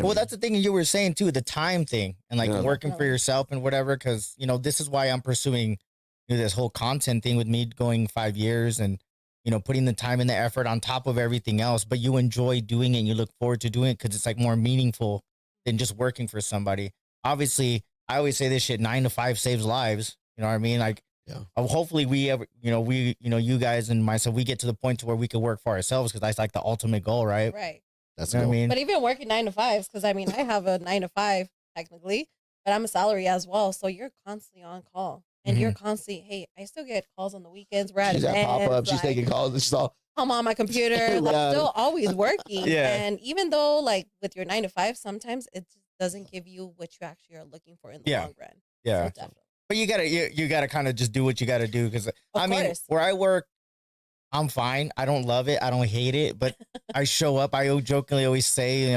I Well, mean, that's the thing you were saying too, the time thing and like yeah, working for Definitely. yourself and whatever. Cause this is why I'm pursuing this whole content thing with me going 5 years and, putting the time and the effort on top of everything else. But you enjoy doing it and you look forward to doing it because it's like more meaningful than just working for somebody. Obviously, I always say this shit 9 to 5 saves lives. You know what I mean? Like, yeah, hopefully we ever, you guys and myself, we get to the point to where we could work for ourselves because that's like the ultimate goal, right? Right. that's You know what I cool. mean? But even working 9 to 5s, because I mean, I have a 9 to 5 technically, but I'm a salary as well. So you're constantly on call and you're Mhm. constantly, hey, I still get calls on the weekends. We're at She's at pop up. events. She's Like, taking calls. She's all I'm on my computer, like yeah, still always working. Yeah. And even though like with your 9 to 5, sometimes it just doesn't give you what you actually are looking for in the Yeah. long run. Yeah. So definitely. But you gotta kind of just do what you gotta do because Of I mean course. where I work, I'm fine. I don't love it. I don't hate it, but I show up. I jokingly always say,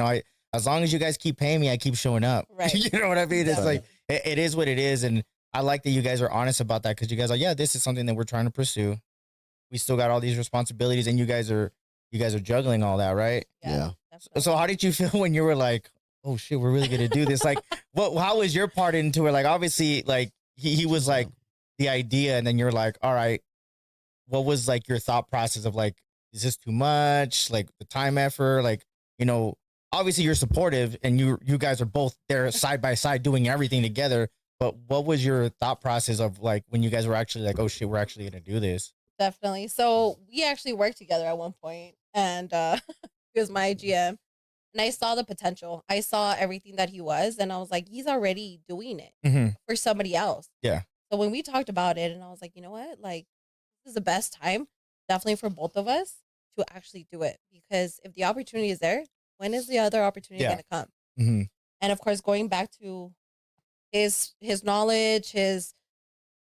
as long as you guys keep paying me, I keep showing up. Right. You know what I mean? It's Definitely. like it is what it is, and I like that you guys are honest about that because you guys are yeah, this is something that we're trying to pursue. We still got all these responsibilities, and you guys are juggling all that, right? yeah. Definitely. So how did you feel when you were like, oh shit, we're really gonna do this? Like, how was your part into it? Like, obviously, like he was like the idea, and then you're like, all right, what was like your thought process of like, is this too much? Like the time effort, like, obviously you're supportive and you guys are both there side by side doing everything together. But what was your thought process of like when you guys were actually like, oh shit, we're actually gonna do this? Definitely. So we actually worked together at one point, and he was my GM, and I saw the potential. I saw everything that he was, and I was like, he's already doing it Mm-hmm. for somebody else. Yeah. So when we talked about it, and I was like, you know what, like this is the best time, definitely for both of us to actually do it because if the opportunity is there, when is the other opportunity Yeah. going to come? Mm-hmm. And of course, going back to his knowledge, his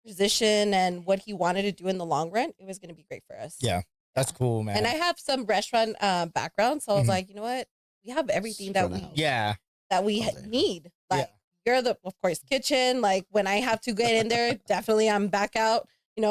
position and what he wanted to do in the long run, it was going to be great for us. Yeah. That's cool, man. And I have some restaurant background, so I was Mhm. like, you know what, we have everything that Front of we house. yeah. that we All day. need. Like Yeah. you're the, of course, kitchen. Like when I have to get in there, definitely I'm back out.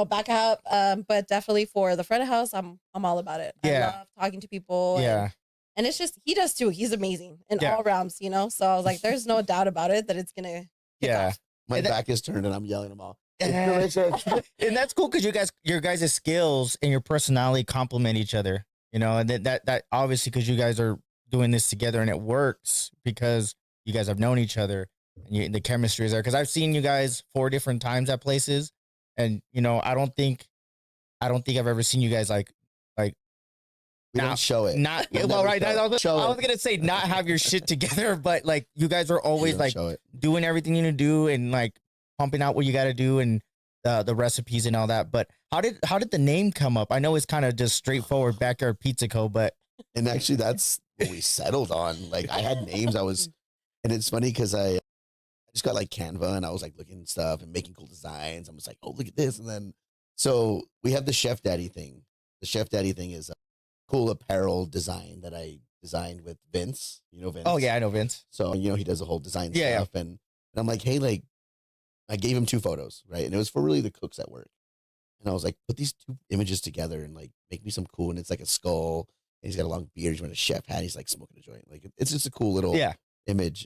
Back out. But definitely for the front of house, I'm all about it. Yeah. I love talking to people. Yeah. And it's just he does too. He's amazing in Yeah. all realms. So I was like, there's no doubt about it that it's gonna kick Yeah. off. My And that- back is turned and I'm yelling them all. It's Yeah. delicious. And that's cool because your guys' skills and your personality complement each other, and that obviously because you guys are doing this together and it works because you guys have known each other and the chemistry is there. Because I've seen you guys 4 different times at places, and I don't think I've ever seen you guys like We Now- don't show it. not We well, never right? show it. I was, Show I was it. gonna say not have your shit together, but like you guys are We always don't like show it. doing everything you need to do and like pumping out what you got to do and the recipes and all that. But how did the name come up? I know it's kind of just straightforward backyard pizza co, but And actually, that's what we settled on. Like, I had names. And it's funny because I just got like Canva and I was like looking at stuff and making cool designs. I'm just like, oh, look at this. And then, so we have the Chef Daddy thing. The Chef Daddy thing is a cool apparel design that I designed with Vince. You know, Vince. oh yeah, I know Vince. So, he does the whole design Yeah, yeah. stuff. And I'm like, hey, like, I gave him 2 photos, right? And it was for really the cooks at work. And I was like, put these 2 images together and like make me some cool. And it's like a skull and he's got a long beard. He's wearing a chef hat. He's like smoking a joint. Like, it's just a cool little Yeah, image.